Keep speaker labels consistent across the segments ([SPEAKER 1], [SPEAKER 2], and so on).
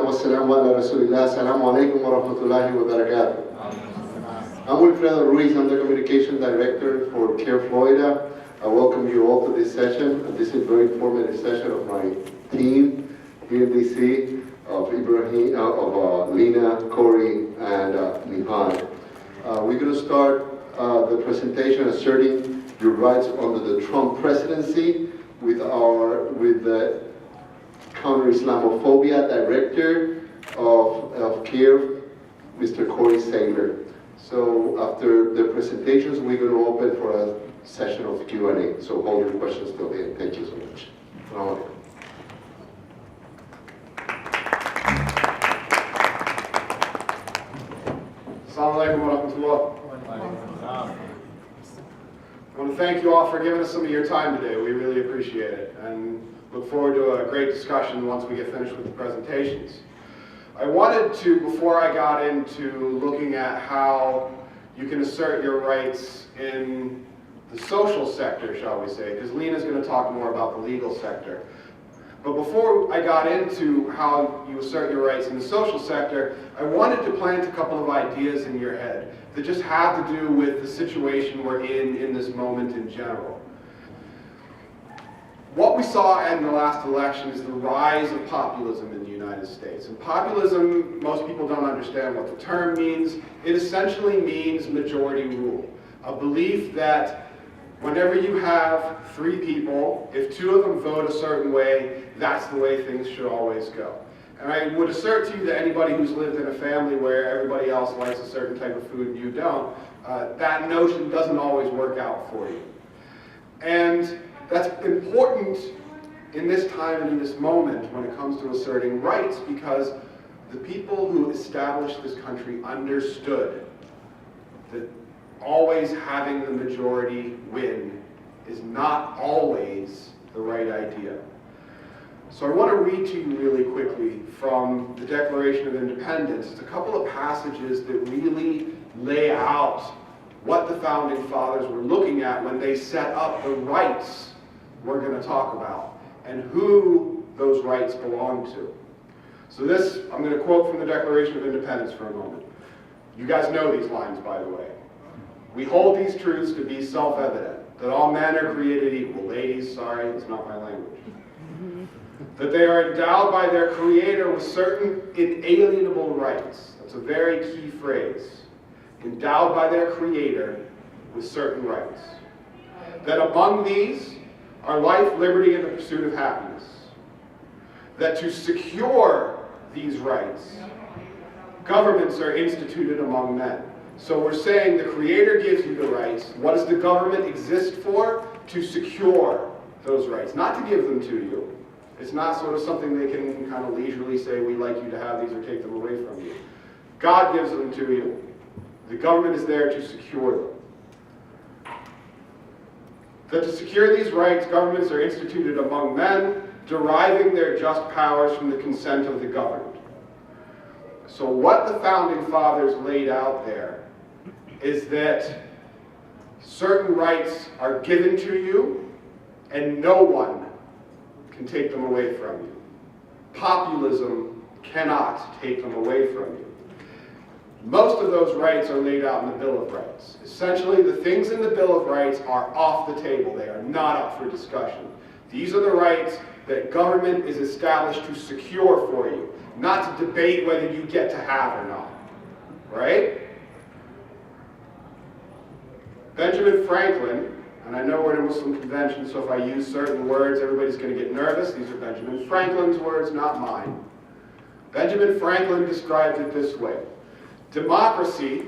[SPEAKER 1] والسلام على رسول الله. السلام عليكم ورحمة الله وبركاته. I'm Wilfredo Ruiz. I'm the Communication Director for CAIR Florida. I welcome you all to this session. This is a very informative session of my team here in DC, of Ibrahim, of Lena, Corey, and Nihan. We're going to start the presentation asserting your rights under the Trump presidency with the Counter-Islamophobia Director of CAIR, Mr. Corey Saylor. So after the presentations, we're going to open for a session of Q&A. So hold your questions till the end. Thank you so much.
[SPEAKER 2] Assalamu alaikum wa rahmatullah. I want to thank you all for giving us some of your time today. We really appreciate it and look forward to a great discussion once we get finished with the presentations. I wanted to, before I got into looking at how you can assert your rights in the social sector, shall we say, because Lena's going to talk more about the legal sector. But before I got into how you assert your rights in the social sector, I wanted to plant a couple of ideas in your head that just have to do with the situation we're in this moment in general. What we saw in the last election is the rise of populism in the United States. And populism, most people don't understand what the term means. It essentially means majority rule. A belief that whenever you have three people, if two of them vote a certain way, that's the way things should always go. And I would assert to you that anybody who's lived in a family where everybody else likes a certain type of food and you don't, that notion doesn't always work out for you. And that's important in this time and in this moment when it comes to asserting rights, because the people who established this country understood that always having the majority win is not always the right idea. So I want to read to you really quickly from the Declaration of Independence. It's a couple of passages that really lay out what the Founding Fathers were looking at when they set up the rights we're going to talk about and who those rights belong to. So this, I'm going to quote from the Declaration of Independence for a moment. You guys know these lines, by the way. We hold these truths to be self-evident, that all men are created equal. Ladies, sorry, it's not my language. That they are endowed by their Creator with certain inalienable rights. That's a very key phrase. Endowed by their Creator with certain rights. That among these are life, liberty, and the pursuit of happiness. That to secure these rights, governments are instituted among men. So we're saying the Creator gives you the rights. What does the government exist for? To secure those rights, not to give them to you. It's not sort of something they can kind of leisurely say, we like you to have these or take them away from you. God gives them to you. The government is there to secure them. That to secure these rights, governments are instituted among men, deriving their just powers from the consent of the governed. So what the Founding Fathers laid out there is that certain rights are given to you and no one can take them away from you. Populism cannot take them away from you. Most of those rights are laid out in the Bill of Rights. Essentially, the things in the Bill of Rights are off the table. They are not up for discussion. These are the rights that government is established to secure for you, not to debate whether you get to have or not. Right? Benjamin Franklin, and I know we're in a Muslim convention, so if I use certain words, everybody's going to get nervous. These are Benjamin Franklin's words, not mine. Benjamin Franklin described it this way. Democracy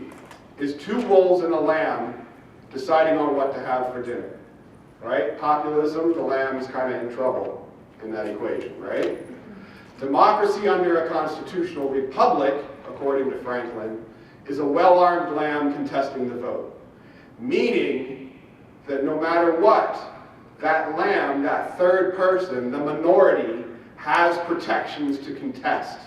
[SPEAKER 2] is two wolves and a lamb deciding on what to have for dinner. Right? Populism, the lamb is kind of in trouble in that equation, right? Democracy under a constitutional republic, according to Franklin, is a well-armed lamb contesting the vote. Meaning that no matter what, that lamb, that third person, the minority, has protections to contest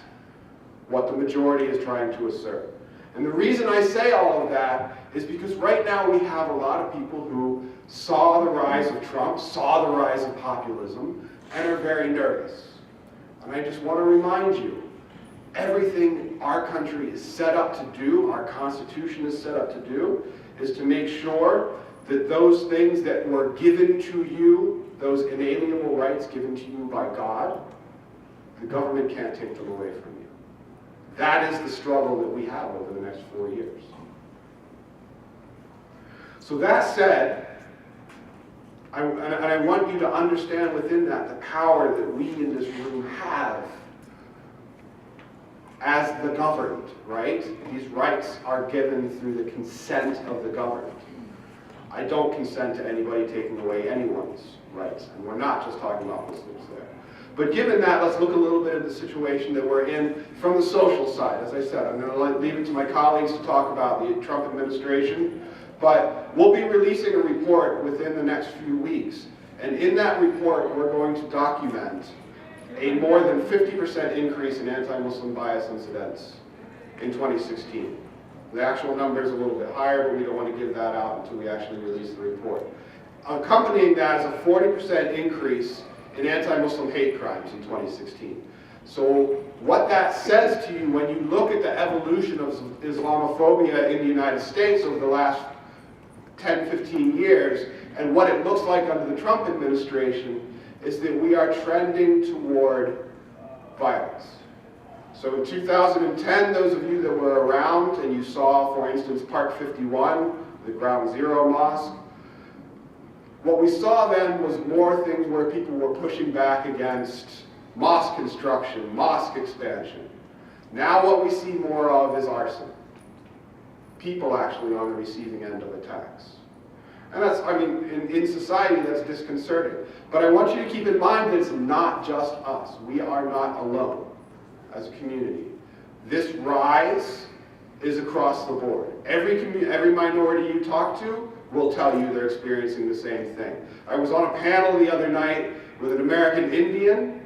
[SPEAKER 2] what the majority is trying to assert. And the reason I say all of that is because right now we have a lot of people who saw the rise of Trump, saw the rise of populism, and are very nervous. And I just want to remind you, everything our country is set up to do, our Constitution is set up to do, is to make sure that those things that were given to you, those inalienable rights given to you by God, the government can't take them away from you. That is the struggle that we have over the next 4 years. So that said, I want you to understand within that the power that we in this room have as the governed, right? These rights are given through the consent of the governed. I don't consent to anybody taking away anyone's rights, and we're not just talking about Muslims there. But given that, let's look a little bit at the situation that we're in from the social side. As I said, I'm going to leave it to my colleagues to talk about the Trump administration, but we'll be releasing a report within the next few weeks. And in that report, we're going to document a more than 50% increase in anti-Muslim bias incidents in 2016. The actual number is a little bit higher, but we don't want to give that out until we actually release the report. Accompanying that is a 40% increase in anti-Muslim hate crimes in 2016. So what that says to you when you look at the evolution of Islamophobia in the United States over the last 10, 15 years, and what it looks like under the Trump administration, is that we are trending toward violence. So in 2010, those of you that were around and you saw, for instance, Park 51, the Ground Zero Mosque, what we saw then was more things where people were pushing back against mosque construction, mosque expansion. Now what we see more of is arson. People actually on the receiving end of attacks. And that's, I mean, in society that's disconcerting. But I want you to keep in mind that it's not just us. We are not alone as a community. This rise is across the board. Every minority you talk to will tell you they're experiencing the same thing. I was on a panel the other night with an American Indian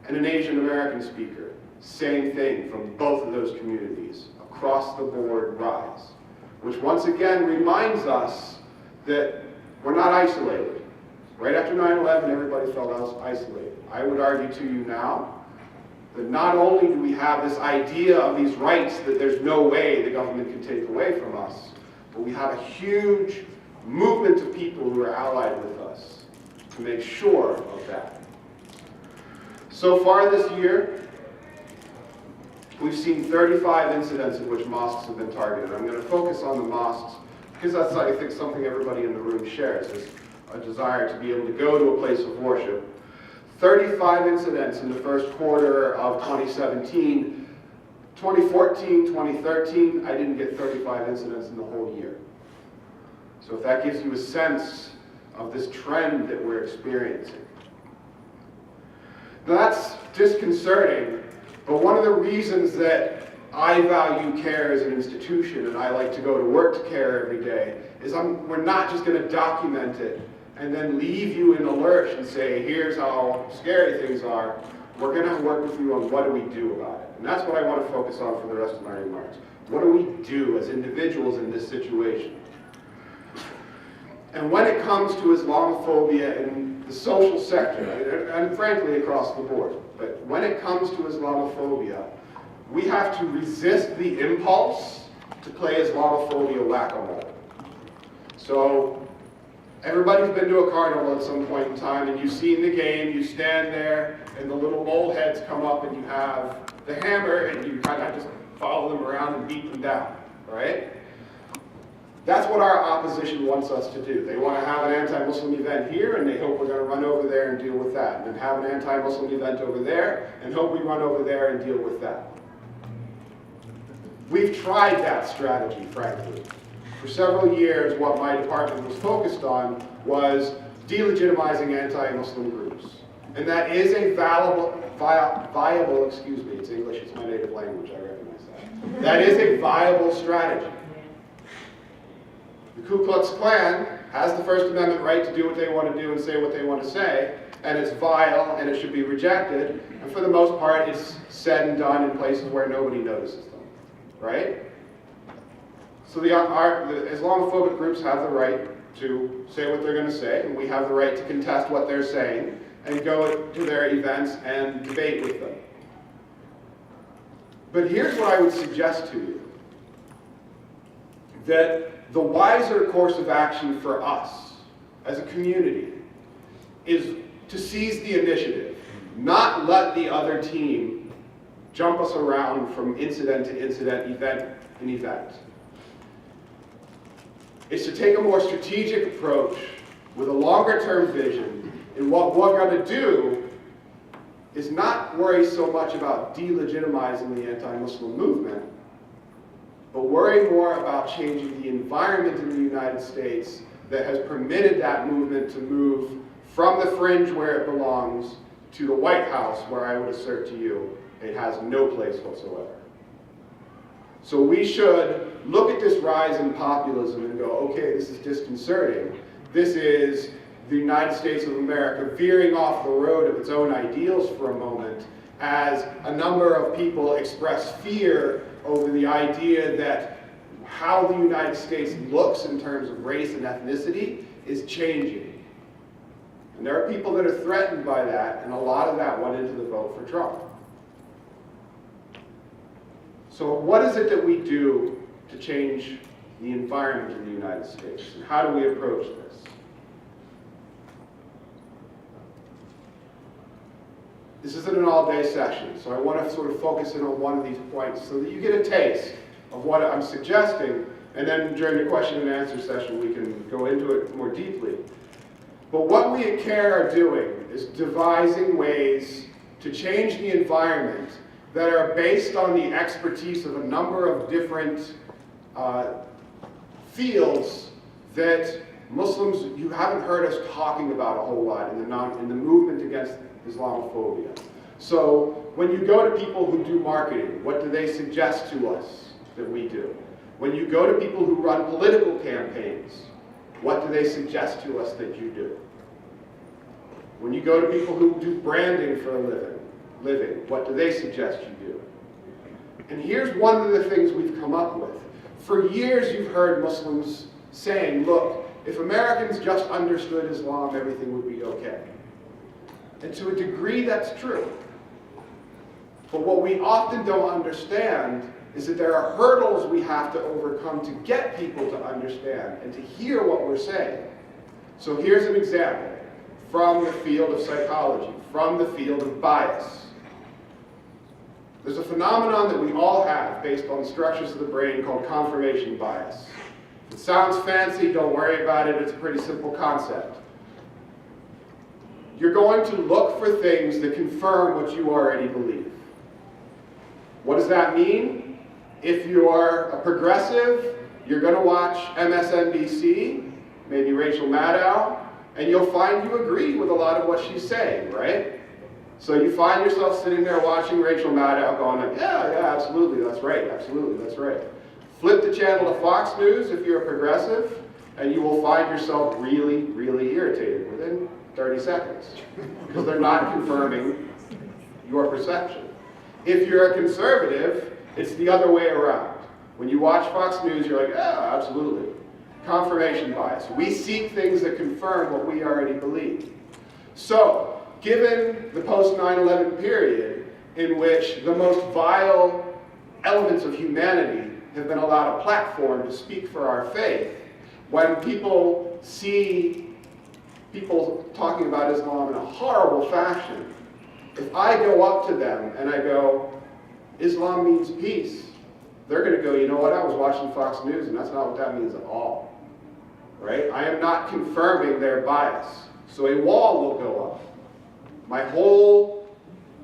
[SPEAKER 2] and an Asian American speaker. Same thing from both of those communities. Across the board rise. Which once again reminds us that we're not isolated. Right after 9/11, everybody felt isolated. I would argue to you now that not only do we have this idea of these rights that there's no way the government can take away from us, but we have a huge movement of people who are allied with us to make sure of that. So far this year, we've seen 35 incidents in which mosques have been targeted. I'm going to focus on the mosques because that's, I think, something everybody in the room shares, is a desire to be able to go to a place of worship. 35 incidents in the first quarter of 2017. 2014, 2013, I didn't get 35 incidents in the whole year. So if that gives you a sense of this trend that we're experiencing. Now that's disconcerting, but one of the reasons that I value CAIR as an institution and I like to go to work to CAIR every day is we're not just going to document it and then leave you in a lurch and say, here's how scary things are. We're going to work with you on what do we do about it. And that's what I want to focus on for the rest of my remarks. What do we do as individuals in this situation? And when it comes to Islamophobia in the social sector, and frankly across the board, but when it comes to Islamophobia, we have to resist the impulse to play Islamophobia whack-a-mole. So everybody's been to a carnival at some point in time, and you've seen the game, you stand there, and the little mole heads come up, and you have the hammer, and you kind of just follow them around and beat them down, right? That's what our opposition wants us to do. They want to have an anti-Muslim event here, and they hope we're going to run over there and deal with that. And then have an anti-Muslim event over there, and hope we run over there and deal with that. We've tried that strategy, frankly. For several years, what my department was focused on was delegitimizing anti-Muslim groups. And that is a viable, it's English, it's my native language, I recognize that. That is a viable strategy. The Ku Klux Klan has the First Amendment right to do what they want to do and say what they want to say, and it's vile and it should be rejected, and for the most part it's said and done in places where nobody notices them, right? So the Islamophobic groups have the right to say what they're going to say, and we have the right to contest what they're saying and go to their events and debate with them. But here's what I would suggest to you. That the wiser course of action for us as a community is to seize the initiative, not let the other team jump us around from incident to incident, event to event. It's to take a more strategic approach with a longer-term vision, and what we're going to do is not worry so much about delegitimizing the anti-Muslim movement, but worry more about changing the environment in the United States that has permitted that movement to move from the fringe where it belongs to the White House, where I would assert to you it has no place whatsoever. So we should look at this rise in populism and go, okay, this is disconcerting. This is the United States of America veering off the road of its own ideals for a moment as a number of people express fear over the idea that how the United States looks in terms of race and ethnicity is changing. And there are people that are threatened by that, and a lot of that went into the vote for Trump. So what is it that we do to change the environment in the United States? And how do we approach this? This isn't an all-day session, so I want to sort of focus in on one of these points so that you get a taste of what I'm suggesting, and then during the question and answer session we can go into it more deeply. But what we at CAIR are doing is devising ways to change the environment that are based on the expertise of a number of different fields that Muslims, you haven't heard us talking about a whole lot in the movement against Islamophobia. So when you go to people who do marketing, what do they suggest to us that we do? When you go to people who run political campaigns, what do they suggest to us that you do? When you go to people who do branding for a living, what do they suggest you do? And here's one of the things we've come up with. For years you've heard Muslims saying, look, if Americans just understood Islam, everything would be okay. And to a degree that's true. But what we often don't understand is that there are hurdles we have to overcome to get people to understand and to hear what we're saying. So here's an example from the field of psychology, from the field of bias. There's a phenomenon that we all have based on the structures of the brain called confirmation bias. If it sounds fancy, don't worry about it, it's a pretty simple concept. You're going to look for things that confirm what you already believe. What does that mean? If you're a progressive, you're going to watch MSNBC, maybe Rachel Maddow, and you'll find you agree with a lot of what she's saying, right? So you find yourself sitting there watching Rachel Maddow going, yeah, absolutely, that's right, absolutely, that's right. Flip the channel to Fox News if you're a progressive, and you will find yourself really, really irritated within 30 seconds, because they're not confirming your perception. If you're a conservative, it's the other way around. When you watch Fox News, you're like, yeah, absolutely. Confirmation bias. We seek things that confirm what we already believe. So, given the post-9/11 period, in which the most vile elements of humanity have been allowed a platform to speak for our faith, when people see people talking about Islam in a horrible fashion, if I go up to them and I go, Islam means peace, they're going to go, you know what, I was watching Fox News and that's not what that means at all. Right? I am not confirming their bias. So a wall will go up. My whole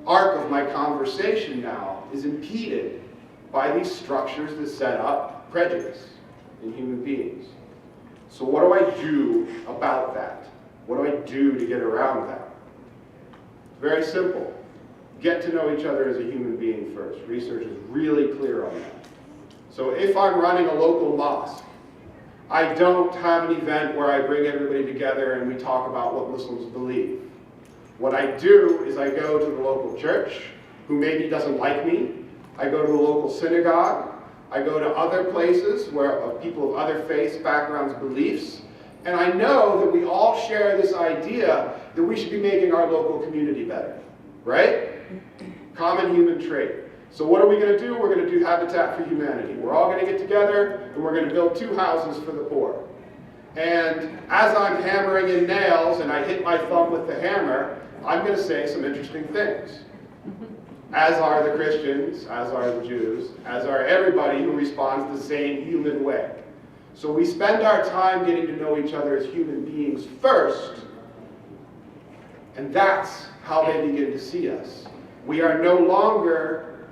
[SPEAKER 2] arc of my conversation now is impeded by these structures that set up prejudice in human beings. So what do I do about that? What do I do to get around that? Very simple. Get to know each other as a human being first. Research is really clear on that. So if I'm running a local mosque, I don't have an event where I bring everybody together and we talk about what Muslims believe. What I do is I go to the local church, who maybe doesn't like me. I go to the local synagogue. I go to other places where of people of other faiths, backgrounds, beliefs. And I know that we all share this idea that we should be making our local community better. Right? Common human trait. So what are we going to do? We're going to do Habitat for Humanity. We're all going to get together and we're going to build 2 houses for the poor. And as I'm hammering in nails and I hit my thumb with the hammer, I'm going to say some interesting things. As are the Christians, as are the Jews, as are everybody who responds the same human way. So we spend our time getting to know each other as human beings first, and that's how they begin to see us. We are no longer,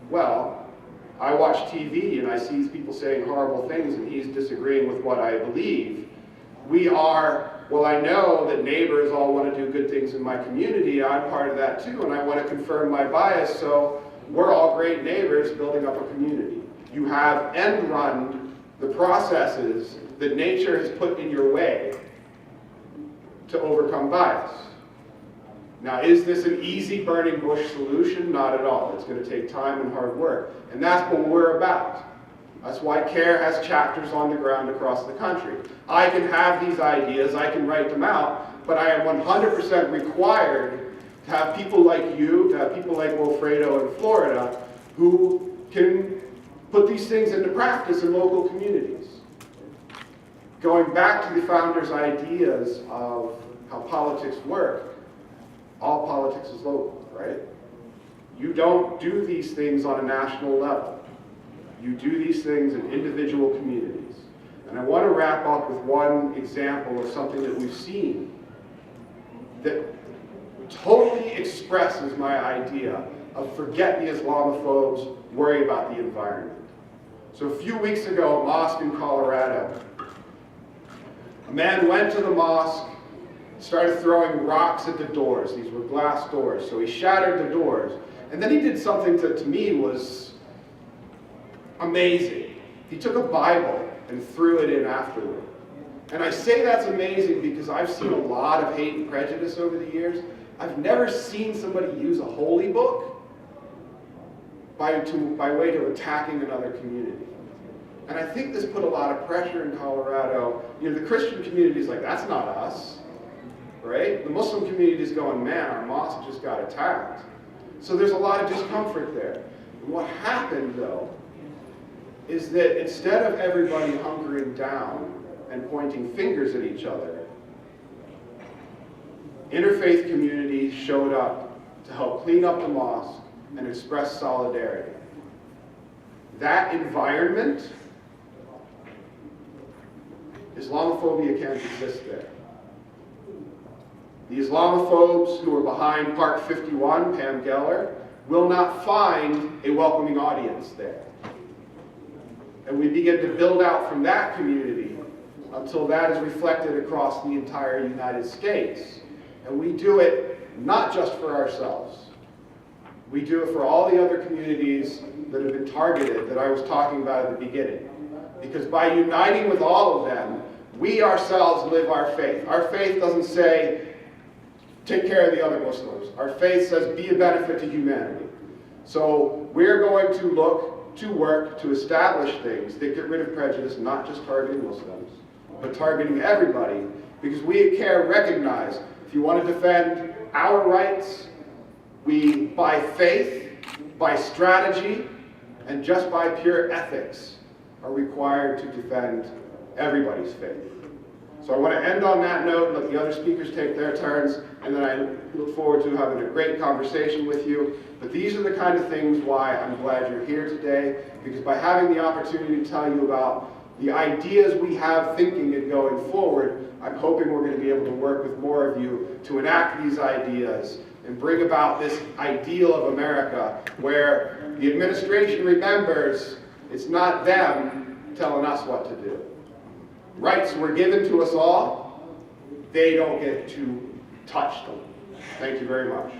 [SPEAKER 2] well, I watch TV and I see people saying horrible things and he's disagreeing with what I believe. We are, well, I know that neighbors all want to do good things in my community. I'm part of that too, and I want to confirm my bias, so we're all great neighbors building up a community. You have end-run the processes that nature has put in your way to overcome bias. Now, is this an easy burning bush solution? Not at all. It's going to take time and hard work. And that's what we're about. That's why CAIR has chapters on the ground across the country. I can have these ideas, I can write them out, but I am 100% required to have people like you, to have people like Wilfredo in Florida, who can put these things into practice in local communities. Going back to the founders' ideas of how politics work, all politics is local, right? You don't do these things on a national level. You do these things in individual communities. And I want to wrap up with one example of something that we've seen that totally expresses my idea of forget the Islamophobes, worry about the environment. So a few weeks ago, a mosque in Colorado, a man went to the mosque, started throwing rocks at the doors. These were glass doors, so he shattered the doors. And then he did something that to me was amazing. He took a Bible and threw it in afterward. And I say that's amazing because I've seen a lot of hate and prejudice over the years. I've never seen somebody use a holy book by way to attacking another community. And I think this put a lot of pressure in Colorado. You know, the Christian community is like, that's not us, right? The Muslim community is going, man, our mosque just got attacked. So there's a lot of discomfort there. And what happened, though, is that instead of everybody hunkering down and pointing fingers at each other, interfaith communities showed up to help clean up the mosque and express solidarity. That environment, Islamophobia can't exist there. The Islamophobes who are behind Park 51, Pam Geller, will not find a welcoming audience there. And we begin to build out from that community until that is reflected across the entire United States. And we do it not just for ourselves. We do it for all the other communities that have been targeted that I was talking about at the beginning. Because by uniting with all of them, we ourselves live our faith. Our faith doesn't say, take care of the other Muslims. Our faith says, be a benefit to humanity. So we're going to look to work to establish things that get rid of prejudice, not just targeting Muslims, but targeting everybody, because we at CAIR recognize if you want to defend our rights, we, by faith, by strategy, and just by pure ethics, are required to defend everybody's faith. So I want to end on that note and let the other speakers take their turns, and then I look forward to having a great conversation with you. But these are the kind of things why I'm glad you're here today, because by having the opportunity to tell you about the ideas we have thinking and going forward, I'm hoping we're going to be able to work with more of you to enact these ideas and bring about this ideal of America where the administration remembers it's not them telling us what to do. Rights were given to us all. They don't get to touch them. Thank you very much.